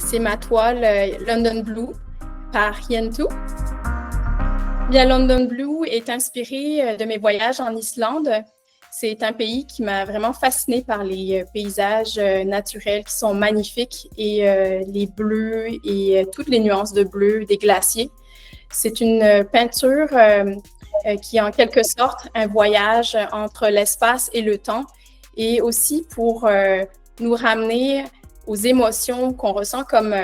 c'est ma toile London Blue par Yentu. Bien, London Blue est inspiré de mes voyages en Islande. C'est un pays qui m'a vraiment fascinée par les paysages naturels qui sont magnifiques et les bleus et toutes les nuances de bleu des glaciers. C'est une peinture qui est en quelque sorte un voyage entre l'espace et le temps et aussi pour nous ramener aux émotions qu'on ressent comme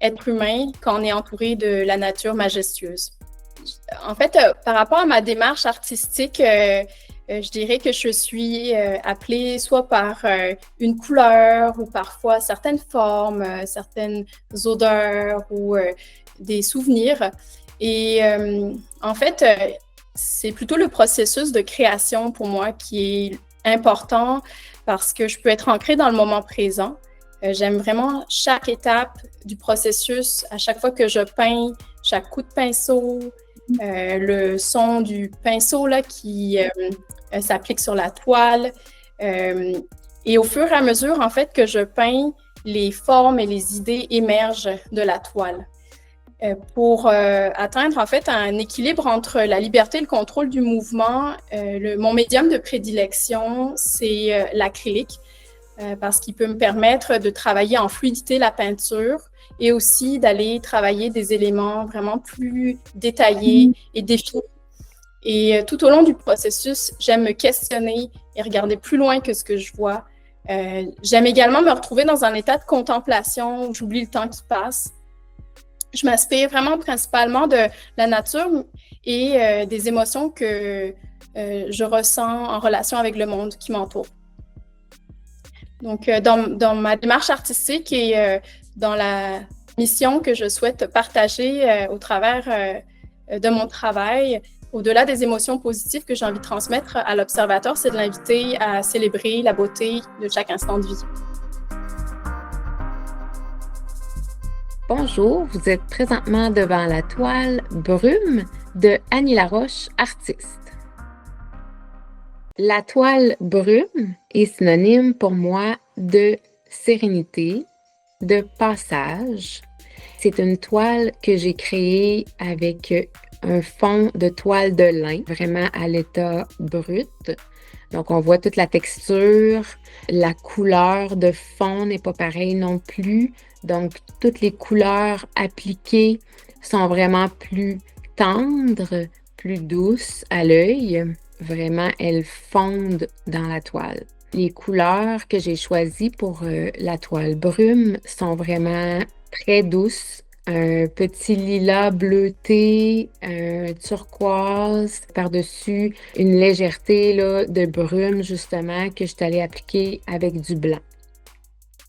être humain quand on est entouré de la nature majestueuse. En fait, par rapport à ma démarche artistique, je dirais que je suis appelée soit par une couleur ou parfois certaines formes, certaines odeurs ou des souvenirs. Et en fait, c'est plutôt le processus de création pour moi qui est important parce que je peux être ancrée dans le moment présent. J'aime vraiment chaque étape du processus, à chaque fois que je peins, chaque coup de pinceau, le son du pinceau là, qui s'applique sur la toile. Et au fur et à mesure, en fait, que je peins, les formes et les idées émergent de la toile. Pour atteindre, en fait, un équilibre entre la liberté et le contrôle du mouvement, mon médium de prédilection, c'est l'acrylique. Parce qu'il peut me permettre de travailler en fluidité la peinture et aussi d'aller travailler des éléments vraiment plus détaillés et définis. Et tout au long du processus, j'aime me questionner et regarder plus loin que ce que je vois. J'aime également me retrouver dans un état de contemplation où j'oublie le temps qui passe. Je m'inspire vraiment principalement de la nature et des émotions que je ressens en relation avec le monde qui m'entoure. Donc, dans ma démarche artistique et dans la mission que je souhaite partager au travers de mon travail, au-delà des émotions positives que j'ai envie de transmettre à l'observateur, c'est de l'inviter à célébrer la beauté de chaque instant de vie. Bonjour, vous êtes présentement devant la toile Brume de Annie Laroche, artiste. La toile Brume est synonyme pour moi de sérénité, de passage. C'est une toile que j'ai créée avec un fond de toile de lin, vraiment à l'état brut. Donc, on voit toute la texture, la couleur de fond n'est pas pareille non plus. Donc, toutes les couleurs appliquées sont vraiment plus tendres, plus douces à l'œil. Vraiment, elles fondent dans la toile. Les couleurs que j'ai choisies pour la toile Brume sont vraiment très douces. Un petit lilas bleuté, un turquoise, par-dessus une légèreté là, de brume justement que je suis allée appliquer avec du blanc.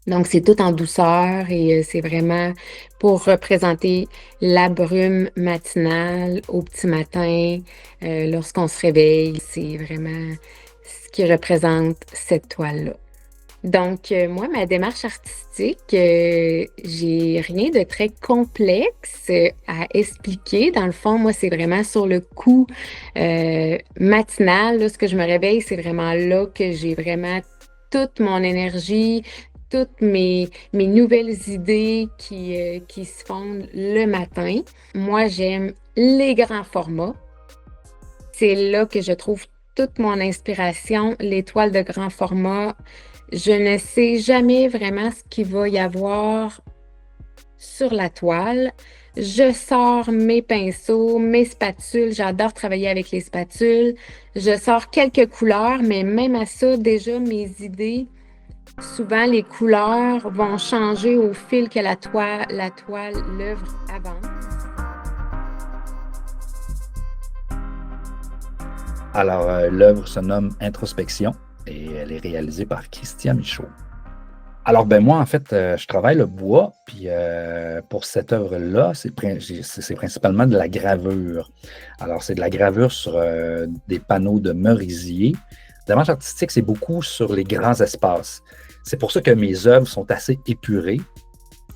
Donc, c'est tout en douceur et c'est vraiment pour représenter la brume matinale au petit matin, lorsqu'on se réveille. C'est vraiment ce qui représente cette toile-là. Donc, moi, ma démarche artistique, j'ai rien de très complexe à expliquer. Dans le fond, moi, c'est vraiment sur le coup matinal. Lorsque je me réveille, c'est vraiment là que j'ai vraiment toute mon énergie, toutes mes nouvelles idées qui se fondent le matin. Moi, j'aime les grands formats. C'est là que je trouve toute mon inspiration, les toiles de grand format. Je ne sais jamais vraiment ce qu'il va y avoir sur la toile. Je sors mes pinceaux, mes spatules. J'adore travailler avec les spatules. Je sors quelques couleurs, mais même à ça, déjà, mes idées, souvent, les couleurs vont changer au fil que la toile, l'œuvre avance. Alors, l'œuvre se nomme Introspection et elle est réalisée par Christian Michaud. Alors, moi, en fait, je travaille le bois, puis pour cette œuvre-là, c'est principalement de la gravure. Alors, c'est de la gravure sur des panneaux de merisier. La démarche artistique, c'est beaucoup sur les grands espaces. C'est pour ça que mes œuvres sont assez épurées,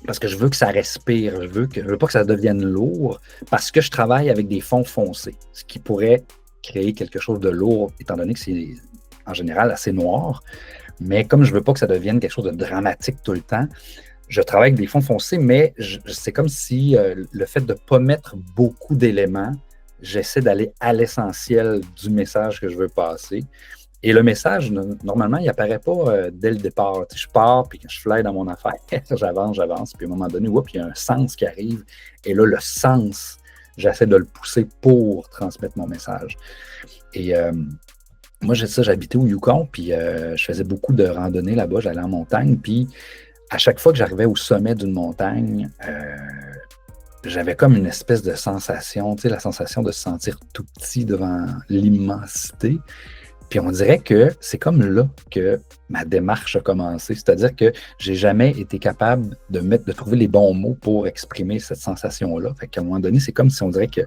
parce que je veux que ça respire, je veux pas que ça devienne lourd, parce que je travaille avec des fonds foncés, ce qui pourrait créer quelque chose de lourd, étant donné que c'est en général assez noir. Mais comme je veux pas que ça devienne quelque chose de dramatique tout le temps, je travaille avec des fonds foncés, mais c'est comme si le fait de ne pas mettre beaucoup d'éléments, j'essaie d'aller à l'essentiel du message que je veux passer. Et le message, normalement, il n'apparaît pas dès le départ. Tu sais, je pars, puis quand je fly dans mon affaire, j'avance, puis à un moment donné, il y a un sens qui arrive. Et là, le sens, j'essaie de le pousser pour transmettre mon message. Et moi, j'habitais au Yukon, puis je faisais beaucoup de randonnées là-bas, j'allais en montagne, puis à chaque fois que j'arrivais au sommet d'une montagne, j'avais comme une espèce de sensation, tu sais, la sensation de se sentir tout petit devant l'immensité. Puis on dirait que c'est comme là que ma démarche a commencé. C'est-à-dire que j'ai jamais été capable de trouver les bons mots pour exprimer cette sensation-là. Fait qu'à un moment donné, c'est comme si on dirait que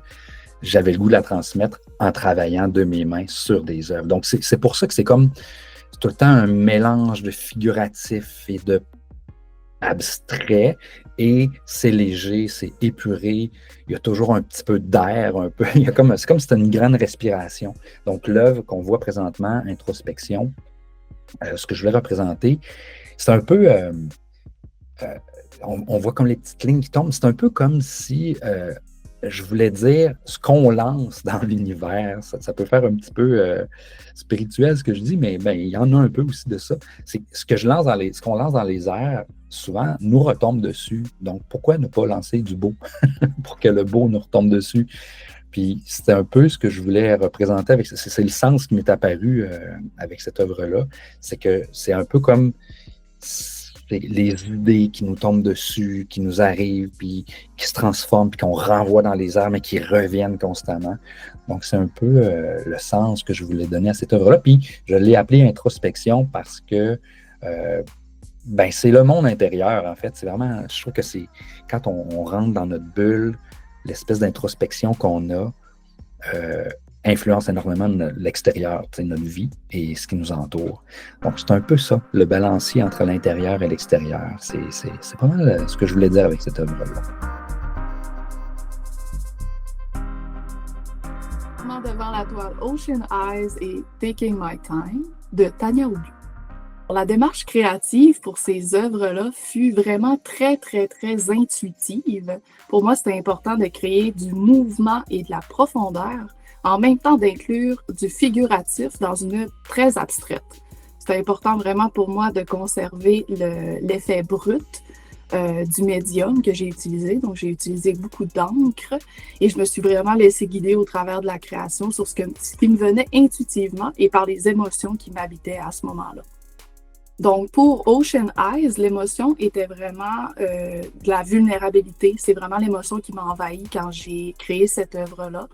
j'avais le goût de la transmettre en travaillant de mes mains sur des œuvres. Donc c'est pour ça que c'est tout le temps un mélange de figuratif et de abstrait, et c'est léger, c'est épuré, il y a toujours un petit peu d'air, c'est comme si c'était une grande respiration. Donc l'œuvre qu'on voit présentement, Introspection, ce que je voulais représenter, c'est un peu, on voit comme les petites lignes qui tombent, c'est un peu comme si je voulais dire ce qu'on lance dans l'univers. Ça peut faire un petit peu spirituel ce que je dis, mais il y en a un peu aussi de ça. C'est ce qu'on lance dans les airs, souvent, nous retombe dessus. Donc, pourquoi ne pas lancer du beau pour que le beau nous retombe dessus? Puis, c'était un peu ce que je voulais représenter avec ça. C'est le sens qui m'est apparu avec cette œuvre-là. C'est que c'est un peu comme les idées qui nous tombent dessus, qui nous arrivent, puis qui se transforment, puis qu'on renvoie dans les airs, mais qui reviennent constamment. Donc, c'est un peu le sens que je voulais donner à cette œuvre-là. Puis, je l'ai appelée Introspection parce que c'est le monde intérieur, en fait. C'est vraiment, je trouve que c'est quand on rentre dans notre bulle, l'espèce d'introspection qu'on a influence énormément l'extérieur, notre vie et ce qui nous entoure. Donc, c'est un peu ça, le balancier entre l'intérieur et l'extérieur. C'est pas mal ce que je voulais dire avec cette œuvre-là. Devant la toile Ocean Eyes et Taking My Time de Tania Oulu. La démarche créative pour ces œuvres-là fut vraiment très, très, très intuitive. Pour moi, c'était important de créer du mouvement et de la profondeur, en même temps d'inclure du figuratif dans une œuvre très abstraite. C'était important vraiment pour moi de conserver l'effet brut du médium que j'ai utilisé. Donc, j'ai utilisé beaucoup d'encre et je me suis vraiment laissée guider au travers de la création sur ce qui me venait intuitivement et par les émotions qui m'habitaient à ce moment-là. Donc, pour Ocean Eyes, l'émotion était vraiment de la vulnérabilité. C'est vraiment l'émotion qui m'a envahie quand j'ai créé cette œuvre-là.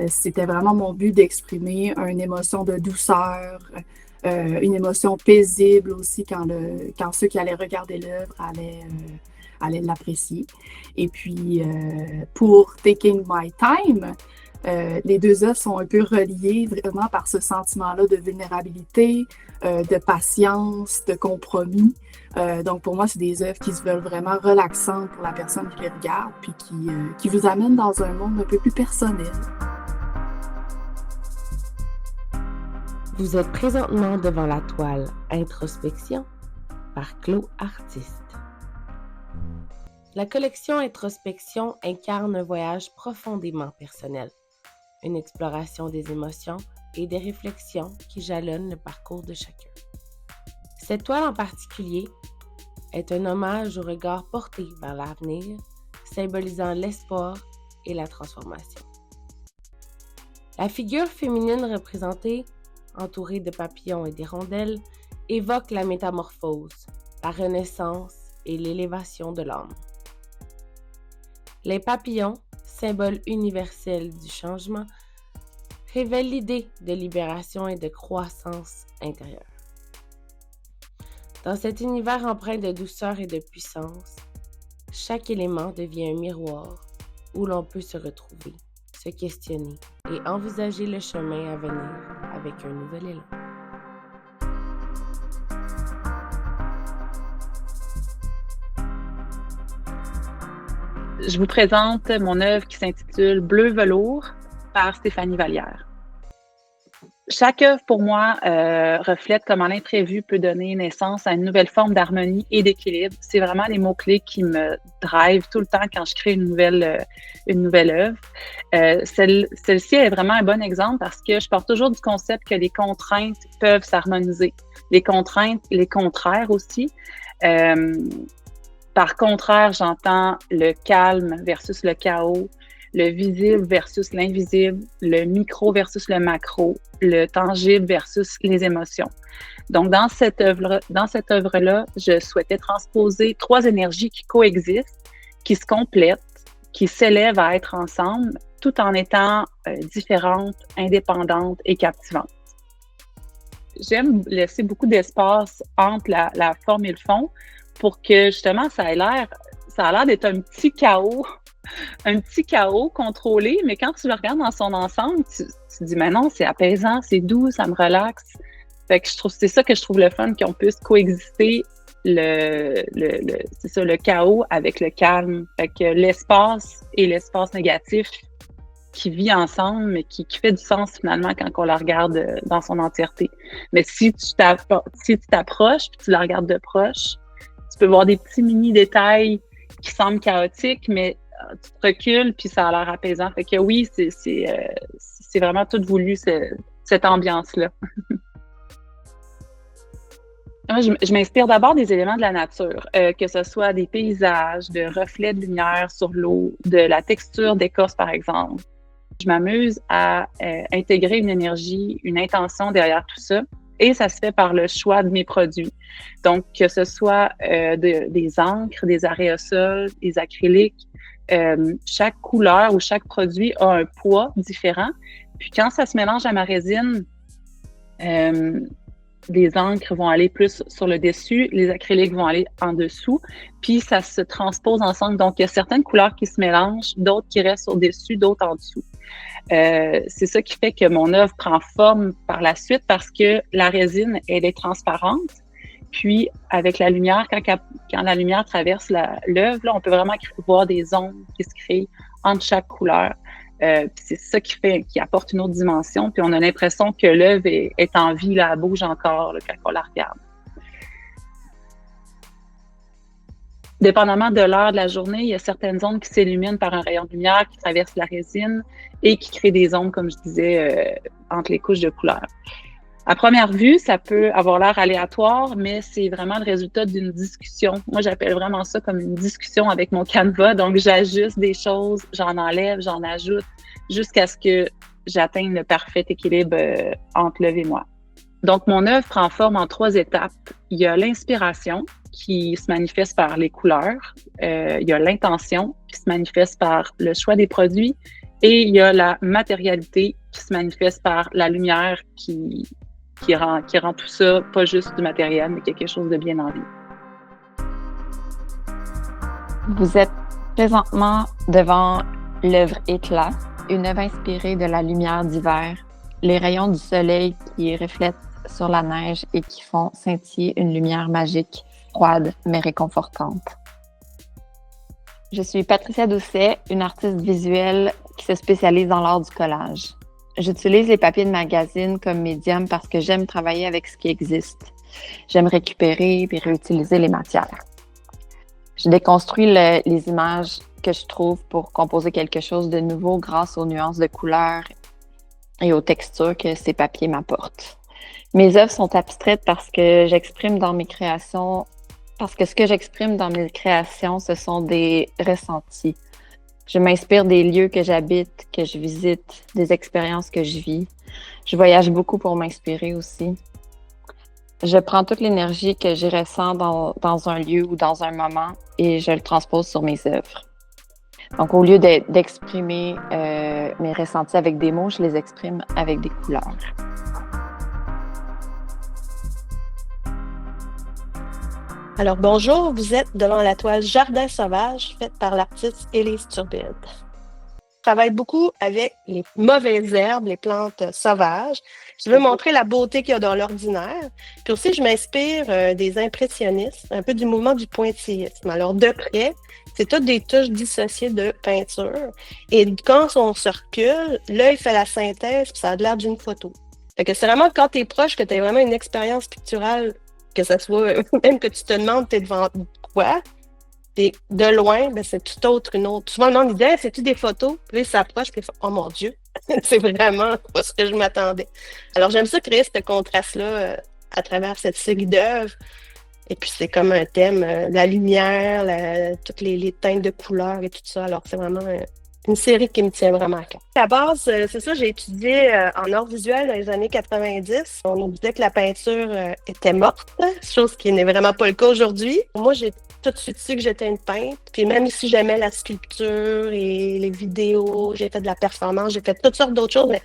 C'était vraiment mon but d'exprimer une émotion de douceur, une émotion paisible aussi quand ceux qui allaient regarder l'œuvre allaient l'apprécier. Et puis, pour Taking My Time, les deux œuvres sont un peu reliées vraiment par ce sentiment-là de vulnérabilité, de patience, de compromis. Donc, pour moi, c'est des œuvres qui se veulent vraiment relaxantes pour la personne qui les regarde, puis qui vous amènent dans un monde un peu plus personnel. Vous êtes présentement devant la toile Introspection par Clos Artiste. La collection Introspection incarne un voyage profondément personnel, une exploration des émotions et des réflexions qui jalonnent le parcours de chacun. Cette toile en particulier est un hommage au regard porté vers l'avenir, symbolisant l'espoir et la transformation. La figure féminine représentée, entourée de papillons et d'hirondelles, évoque la métamorphose, la renaissance et l'élévation de l'âme. Les papillons, symbole universel du changement, révèlent l'idée de libération et de croissance intérieure. Dans cet univers empreint de douceur et de puissance, chaque élément devient un miroir où l'on peut se retrouver, se questionner et envisager le chemin à venir avec un nouvel élan. Je vous présente mon œuvre qui s'intitule Bleu velours par Stéphanie Vallière. Chaque œuvre, pour moi, reflète comment l'imprévu peut donner naissance à une nouvelle forme d'harmonie et d'équilibre. C'est vraiment les mots-clés qui me drivent tout le temps quand je crée une nouvelle œuvre. Celle-ci est vraiment un bon exemple parce que je pars toujours du concept que les contraintes peuvent s'harmoniser. Les contraintes, les contraires aussi. Par contraire, j'entends le calme versus le chaos, le visible versus l'invisible, le micro versus le macro, le tangible versus les émotions. Donc, dans cette œuvre-là, je souhaitais transposer 3 énergies qui coexistent, qui se complètent, qui s'élèvent à être ensemble, tout en étant différentes, indépendantes et captivantes. J'aime laisser beaucoup d'espace entre la forme et le fond pour que, justement, ça a l'air d'être un petit chaos contrôlé, mais quand tu le regardes dans son ensemble, tu te dis, mais non, c'est apaisant, c'est doux, ça me relaxe. Fait que c'est ça que je trouve le fun, qu'on puisse coexister le chaos avec le calme. Fait que l'espace et l'espace négatif qui vit ensemble, mais qui fait du sens finalement quand on la regarde dans son entièreté. Mais si tu t'approches puis tu la regardes de proche, tu peux voir des petits mini-détails qui semblent chaotiques, mais tu te recules puis ça a l'air apaisant. Fait que oui, c'est vraiment tout voulu, cette ambiance-là. Moi, je m'inspire d'abord des éléments de la nature, que ce soit des paysages, de reflets de lumière sur l'eau, de la texture d'écorce, par exemple. Je m'amuse à intégrer une énergie, une intention derrière tout ça. Et ça se fait par le choix de mes produits. Donc, que ce soit des encres, des aréosols, des acryliques, chaque couleur ou chaque produit a un poids différent. Puis quand ça se mélange à ma résine, les encres vont aller plus sur le dessus, les acryliques vont aller en dessous, puis ça se transpose ensemble. Donc, il y a certaines couleurs qui se mélangent, d'autres qui restent au-dessus, d'autres en dessous. C'est ça qui fait que mon œuvre prend forme par la suite parce que la résine, elle est transparente. Puis, avec la lumière, quand la lumière traverse l'œuvre, là, on peut vraiment voir des ombres qui se créent entre chaque couleur. C'est ça qui apporte une autre dimension. Puis, on a l'impression que l'œuvre est en vie, là, elle bouge encore là, quand on la regarde. Dépendamment de l'heure de la journée, il y a certaines zones qui s'illuminent par un rayon de lumière qui traverse la résine et qui crée des ombres, comme je disais, entre les couches de couleurs. À première vue, ça peut avoir l'air aléatoire, mais c'est vraiment le résultat d'une discussion. Moi, j'appelle vraiment ça comme une discussion avec mon Canva. Donc, j'ajuste des choses, j'en enlève, j'en ajoute, jusqu'à ce que j'atteigne le parfait équilibre entre l'œuvre et moi. Donc, mon œuvre prend forme en 3 étapes. Il y a l'inspiration qui se manifeste par les couleurs. Il y a l'intention qui se manifeste par le choix des produits. Et il y a la matérialité qui se manifeste par la lumière qui rend tout ça pas juste du matériel, mais quelque chose de bien en vie. Vous êtes présentement devant l'œuvre Éclat, une œuvre inspirée de la lumière d'hiver, les rayons du soleil qui reflètent sur la neige et qui font scintiller une lumière magique, froide mais réconfortante. Je suis Patricia Doucet, une artiste visuelle qui se spécialise dans l'art du collage. J'utilise les papiers de magazine comme médium parce que j'aime travailler avec ce qui existe. J'aime récupérer et réutiliser les matières. Je déconstruis les images que je trouve pour composer quelque chose de nouveau grâce aux nuances de couleurs et aux textures que ces papiers m'apportent. Mes œuvres sont abstraites parce que j'exprime dans mes créations, parce que ce que j'exprime dans mes créations, ce sont des ressentis. Je m'inspire des lieux que j'habite, que je visite, des expériences que je vis. Je voyage beaucoup pour m'inspirer aussi. Je prends toute l'énergie que j'y ressens dans un lieu ou dans un moment et je le transpose sur mes œuvres. Donc, au lieu d'exprimer mes ressentis avec des mots, je les exprime avec des couleurs. Alors bonjour, vous êtes devant la toile Jardin sauvage faite par l'artiste Élise Turbide. Je travaille beaucoup avec les mauvaises herbes, les plantes sauvages. Je veux montrer la beauté qu'il y a dans l'ordinaire. Puis aussi, je m'inspire des impressionnistes, un peu du mouvement du pointillisme. Alors de près, c'est toutes des touches dissociées de peinture. Et quand on se recule, l'œil fait la synthèse, puis ça a l'air d'une photo. Fait que c'est vraiment quand tu es proche que tu as vraiment une expérience picturale, que ça soit, même que tu te demandes, tu es devant quoi. Et de loin, ben, c'est tout autre, une autre. Souvent, le monde dit, hey, c'est-tu des photos? Puis là, il s'approche, puis il fait, oh mon Dieu, c'est vraiment pas ce que je m'attendais. Alors, j'aime ça créer ce contraste-là à travers cette série d'œuvres. Et puis, c'est comme un thème, la lumière, toutes les teintes de couleurs et tout ça. Alors, c'est vraiment une série qui me tient vraiment à cœur. À la base, c'est ça, j'ai étudié en art visuel dans les années 90. On nous disait que la peinture était morte, chose qui n'est vraiment pas le cas aujourd'hui. Moi, j'ai tout de suite su que j'étais une peintre. Puis même si j'aimais la sculpture et les vidéos, j'ai fait de la performance, j'ai fait toutes sortes d'autres choses, mais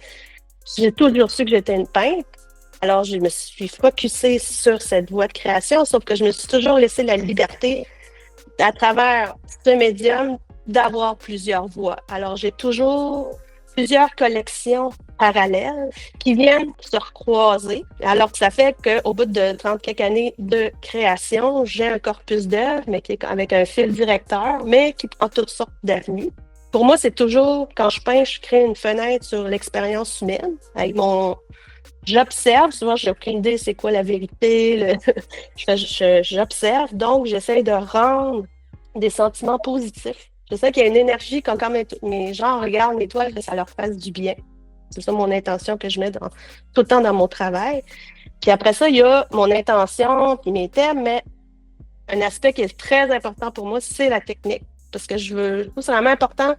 j'ai toujours su que j'étais une peintre. Alors, je me suis focusée sur cette voie de création, sauf que je me suis toujours laissé la liberté, à travers ce médium, d'avoir plusieurs voies. Alors, j'ai toujours plusieurs collections parallèles qui viennent se recroiser. Alors que ça fait qu'au bout de 30 quelques années de création, j'ai un corpus d'œuvres, mais qui est avec un fil directeur, mais qui prend toutes sortes d'avenues. Pour moi, c'est toujours, quand je peins, je crée une fenêtre sur l'expérience humaine. Avec j'observe, souvent, j'ai aucune idée c'est quoi la vérité. J'observe, donc j'essaie de rendre des sentiments positifs. Je sais qu'il y a une énergie quand mes gens regardent mes toiles, que ça leur fasse du bien. C'est ça mon intention que je mets tout le temps dans mon travail. Puis après ça, il y a mon intention puis mes thèmes, mais un aspect qui est très important pour moi, c'est la technique. Parce que je trouve que c'est vraiment important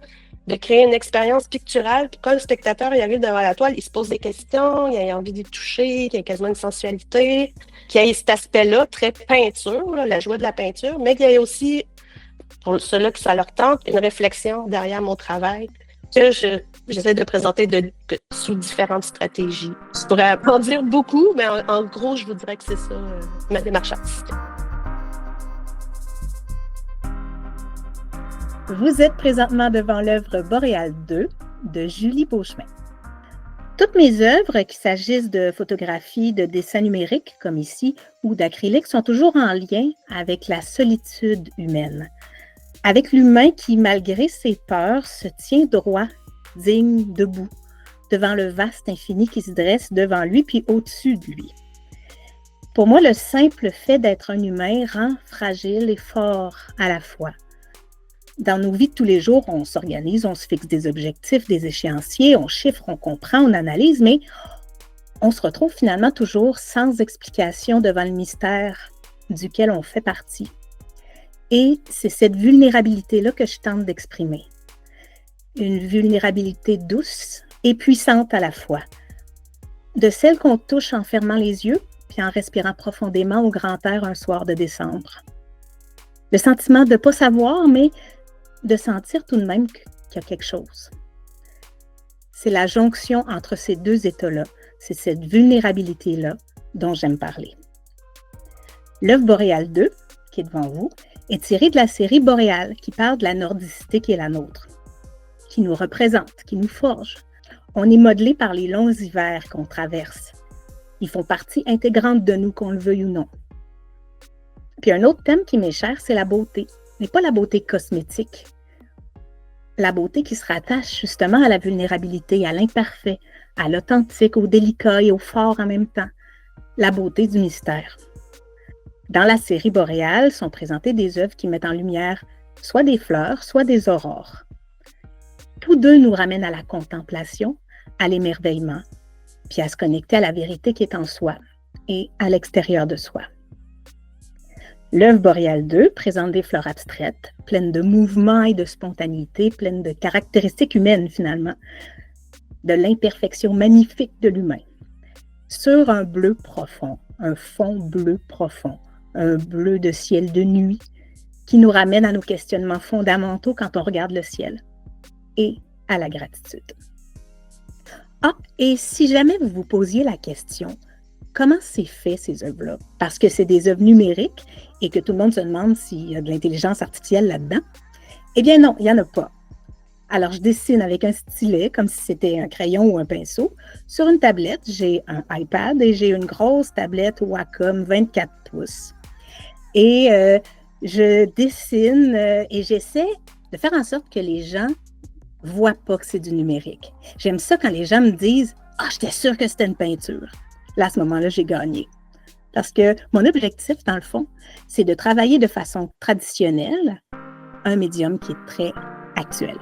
de créer une expérience picturale. Puis quand le spectateur il arrive devant la toile, il se pose des questions, il a envie d'y toucher, qu'il y a quasiment une sensualité, qu'il y ait cet aspect-là, très peinture, la joie de la peinture, mais qu'il y ait aussi, pour ceux-là que ça leur tente, une réflexion derrière mon travail que j'essaie de présenter sous différentes stratégies. Je pourrais en dire beaucoup, mais en gros, je vous dirais que c'est ça, ma démarche artistique. Vous êtes présentement devant l'œuvre Boréal 2 de Julie Beauchemin. Toutes mes œuvres, qu'il s'agisse de photographie, de dessin numérique, comme ici, ou d'acrylique, sont toujours en lien avec la solitude humaine. Avec l'humain qui, malgré ses peurs, se tient droit, digne, debout, devant le vaste infini qui se dresse devant lui puis au-dessus de lui. Pour moi, le simple fait d'être un humain rend fragile et fort à la fois. Dans nos vies de tous les jours, on s'organise, on se fixe des objectifs, des échéanciers, on chiffre, on comprend, on analyse, mais on se retrouve finalement toujours sans explication devant le mystère duquel on fait partie. Et c'est cette vulnérabilité-là que je tente d'exprimer. Une vulnérabilité douce et puissante à la fois. De celle qu'on touche en fermant les yeux, puis en respirant profondément au grand air un soir de décembre. Le sentiment de ne pas savoir, mais de sentir tout de même qu'il y a quelque chose. C'est la jonction entre ces deux états-là, c'est cette vulnérabilité-là dont j'aime parler. L'œuvre Boréal 2, qui est devant vous, est tirée de la série Boréal, qui parle de la nordicité qui est la nôtre, qui nous représente, qui nous forge. On est modelé par les longs hivers qu'on traverse. Ils font partie intégrante de nous, qu'on le veuille ou non. Puis un autre thème qui m'est cher, c'est la beauté, mais pas la beauté cosmétique. La beauté qui se rattache justement à la vulnérabilité, à l'imparfait, à l'authentique, au délicat et au fort en même temps. La beauté du mystère. Dans la série Boréal sont présentées des œuvres qui mettent en lumière soit des fleurs, soit des aurores. Tous deux nous ramènent à la contemplation, à l'émerveillement, puis à se connecter à la vérité qui est en soi et à l'extérieur de soi. L'œuvre Boréal 2 présente des fleurs abstraites, pleines de mouvements et de spontanéité, pleines de caractéristiques humaines finalement, de l'imperfection magnifique de l'humain. Sur un bleu profond, un fond bleu profond, un bleu de ciel de nuit qui nous ramène à nos questionnements fondamentaux quand on regarde le ciel et à la gratitude. Ah, et si jamais vous vous posiez la question, comment c'est fait ces œuvres-là? Parce que c'est des œuvres numériques et que tout le monde se demande s'il y a de l'intelligence artificielle là-dedans. Eh bien non, il n'y en a pas. Alors, je dessine avec un stylet, comme si c'était un crayon ou un pinceau. Sur une tablette, j'ai un iPad et j'ai une grosse tablette Wacom 24 pouces. Et je dessine et j'essaie de faire en sorte que les gens ne voient pas que c'est du numérique. J'aime ça quand les gens me disent Ah, j'étais sûre que c'était une peinture. Là, à ce moment-là, j'ai gagné. Parce que mon objectif, dans le fond, c'est de travailler de façon traditionnelle un médium qui est très actuel.